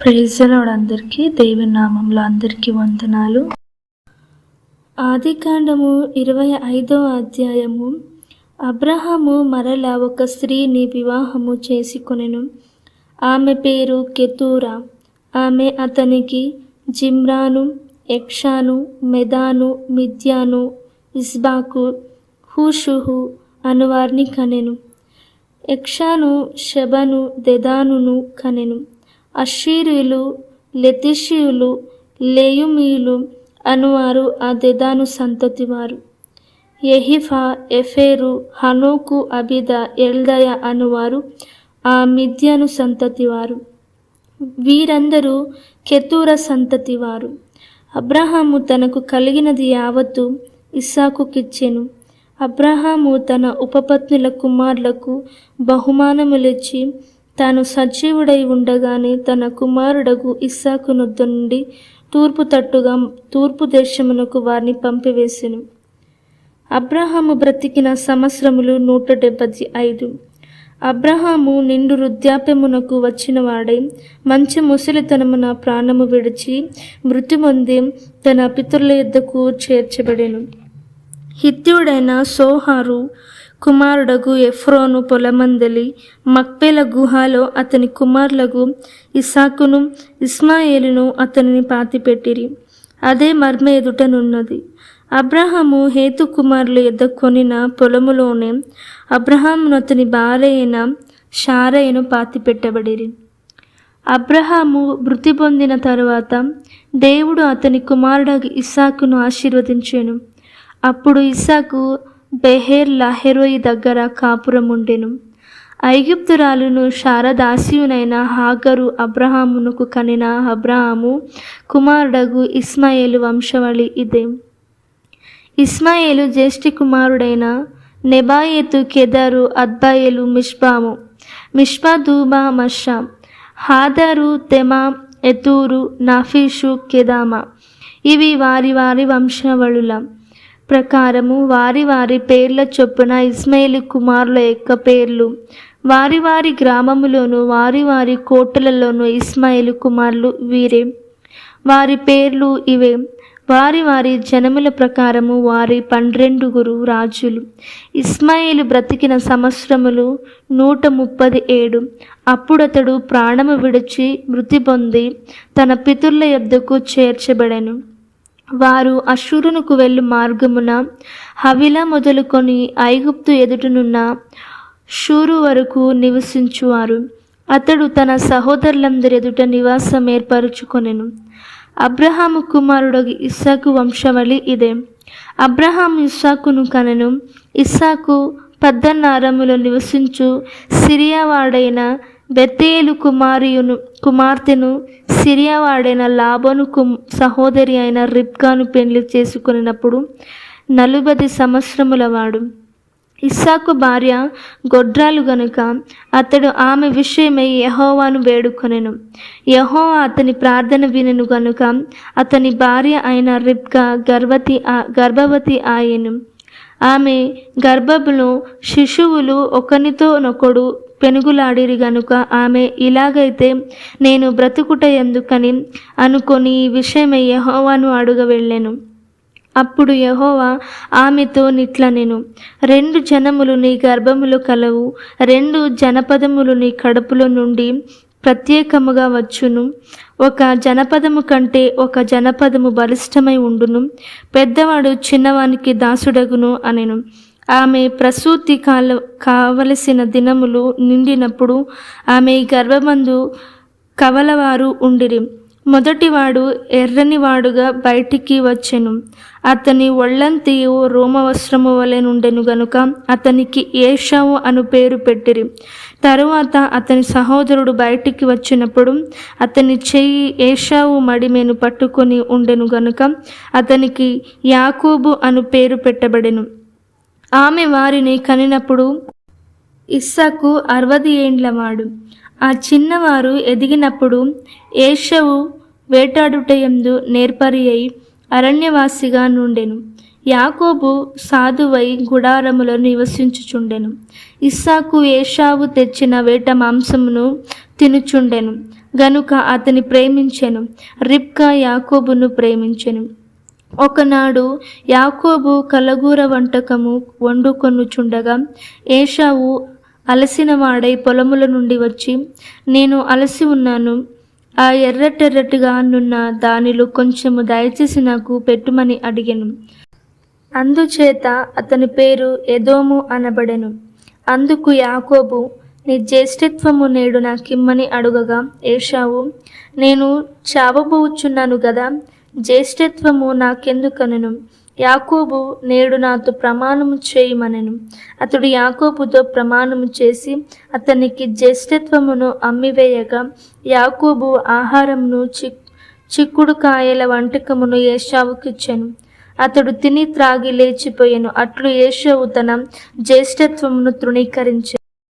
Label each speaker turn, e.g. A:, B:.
A: Praise the lord. అందరికీ దేవుని నామంలో అందరికీ వందనాలు. ఆదికాండము 25వ అధ్యాయము. అబ్రహాము మరల ఒక స్త్రీని వివాహము చేసుకొనెను. ఆమె పేరు కెతూరా. ఆమె అతనికి జిమ్రాను, ఎక్షాను, మెదాను, మిద్యాను, ఇస్బాకు, హూషుహు అనువారిని కనెను. ఎక్షాను షెబను, దెదానును కనెను. అషీరీయులు, లెతిషీయులు, లేయుమీయులు అనువారు ఆ దెదాను సంతతివారు. యెహిఫా, ఎఫేరు, హనోకు, అబిద, ఎల్దయ అనువారు ఆ మిద్యాను సంతతివారు. వీరందరూ కెతూరా సంతతివారు. అబ్రహాము తనకు కలిగినది యావత్తు ఇస్సాకుకిచ్చెను. అబ్రహాము తన ఉపపత్నుల కుమారులకు బహుమానములిచ్చి తాను సజీవుడై ఉండగానే తన కుమారుడగు ఇస్సాకు నొద్ద నుండి తూర్పు దేశమునకు వారిని పంపివేసెను. అబ్రహాము బ్రతికిన సంవత్సరములు 175. అబ్రహాము నిండు వృద్ధాప్యమునకు వచ్చినవాడై మంచి ముసలితనమున ప్రాణము విడిచి మృతి పొంది తన పితరుల యొద్దకు చేర్చబడెను. హిత్తీయుడైన సోహారు కుమారుడగు ఎఫ్రోను పొలమందలి మక్పేల గుహలో అతని కుమారులకు ఇస్సాకును, ఇస్మాయేలును అతనిని పాతిపెట్టిరి. అదే మర్మ ఎదుటనున్నది. అబ్రహాము హేతు కుమారుల యొద్ద కొనిన పొలములోనే అబ్రహామును అతని భార్య అయిన శారయను పాతిపెట్టబడిరి. అబ్రహాము మృతి పొందిన తరువాత దేవుడు అతని కుమారుడు ఇస్సాకును ఆశీర్వదించెను. అప్పుడు ఇస్సాకు బెహేర్ లహెరోయి దగ్గర కాపురముండెను. ఐగుప్తురాలును శారదాసియునైన హాగరు అబ్రహామునకు కనిన అబ్రహాము కుమారుడగు ఇస్మాయేలు వంశవళి ఇదే. ఇస్మాయేలు జ్యేష్ఠి కుమారుడైన నెబాయేతు, కెదరు, అద్బాయేలు, మిష్పాము, మిష్పా, దూబా, మషా, హాదరు, తెమా, ఎతూరు, నాఫీషు, కెదామా. ఇవి వారి వారి వంశవళుల ప్రకారము వారి వారి పేర్ల చొప్పున ఇస్మాయేలు కుమారుల యొక్క పేర్లు. వారి వారి గ్రామములోను వారి వారి కోటలలోను ఇస్మాయేలు కుమారులు వీరే. వారి పేర్లు ఇవే. వారి వారి జనముల ప్రకారము వారి 12 రాజులు. ఇస్మాయేలు బ్రతికిన సంవత్సరములు 137. అప్పుడతడు ప్రాణము విడిచి మృతి పొంది తన పితరుల యొద్దకు చేర్చబడెను. వారు అషూరునకు వెళ్ళు మార్గమున హవిలా మొదలుకొని ఐగుప్తు ఎదుటనున్న షూరు వరకు నివసించువారు. అతడు తన సహోదరులందరి ఎదుట నివాసం ఏర్పరచుకొనెను. అబ్రహాము కుమారుడు ఇస్సాకు వంశవళి ఇదే. అబ్రహాము ఇస్సాకును కనెను. ఇస్సాకు పద్దన్నారములో నివసించు సిరియావాడైన బెతేలు కుమార్తెను సిరియావాడైన లాబాను సహోదరి అయిన రిబ్కాను పెళ్లి చేసుకున్నప్పుడు 40 సంవత్సరముల వాడు. ఇస్సాకు భార్య గొడ్రాలు గనుక అతడు ఆమె విషయమై యెహోవాను వేడుకొనెను. యెహోవా అతని ప్రార్థన వినెను గనుక అతని భార్య అయిన రిబ్కా గర్భవతి ఆయెను. ఆమె గర్భములో శిశువులు ఒకనితోనొకడు పెనుగులాడిరి గనుక ఆమె ఇలాగైతే నేను బ్రతుకుట ఎందుకని అనుకొని ఈ విషయమై యెహోవాను అడుగ వెళ్ళెను. అప్పుడు యెహోవా ఆమెతో నిట్లనెను, 2 జనములు నీ గర్భములో కలవు, 2 జనపదములు నీ కడుపులో నుండి ప్రత్యేకముగా వచ్చును. ఒక జనపదము కంటే ఒక జనపదము బలిష్టమై ఉండును. పెద్దవాడు చిన్నవానికి దాసుడగును అనెను. ఆమె ప్రసూతి కావలసిన దినములు నిండినప్పుడు ఆమె గర్భమందు కవలవారు ఉండిరి. మొదటివాడు ఎర్రనివాడుగా బయటికి వచ్చెను. అతని ఒళ్ళంతియు రోమవస్త్రము వలె నుండెను గనుక అతనికి ఏషావు అను పేరు పెట్టిరి. తరువాత అతని సహోదరుడు బయటికి వచ్చినప్పుడు అతని చెయ్యి ఏషావు మడిమెను పట్టుకొని ఉండెను గనుక అతనికి యాకోబు అను పేరు పెట్టబడెను. ఆమె వారిని కనినప్పుడు ఇస్సాకు 60 ఏండ్లవాడు. ఆ చిన్నవారు ఎదిగినప్పుడు ఏషావు వేటాడుటయందు నేర్పరి అయి అరణ్యవాసిగా నుండెను. యాకోబు సాధువై గుడారములో నివసించుచుండెను. ఇస్సాకు ఏశావు తెచ్చిన వేట మాంసమును తినుచుండెను గనుక అతని ప్రేమించెను. రిబ్కా యాకోబును ప్రేమించెను. ఒకనాడు యాకోబు కలగూర వంటకము వండుకొనుచుండగా ఏశావు అలసిన వాడై పొలముల నుండి వచ్చి, నేను అలసి ఉన్నాను, ఆ ఎర్రటెర్రటిగా నున్న దానిలో కొంచెము దయచేసి నాకు పెట్టుమని అడిగెను. అందుచేత అతని పేరు ఎదోము అనబడెను. అందుకు యాకోబు, నీ జ్యేష్ఠత్వము నేడు నాకిమ్మని అడుగగా ఏశావు, నేను చావబోచున్నాను గదా, జ్యేష్ఠత్వము నాకెందుకనెను. యాకోబు, నేడు నాతో ప్రమాణము చేయమనెను. అతడు యాకోబుతో ప్రమాణము చేసి అతనికి జ్యేష్ఠత్వమును అమ్మివేయగా యాకోబు ఆహారమును చిక్కుడు కాయల వంటకమును ఏశావుకిచ్చెను. అతడు తిని త్రాగి లేచిపోయెను. అట్లు ఏశావు తన జ్యేష్ఠత్వమును తృణీకరించెను.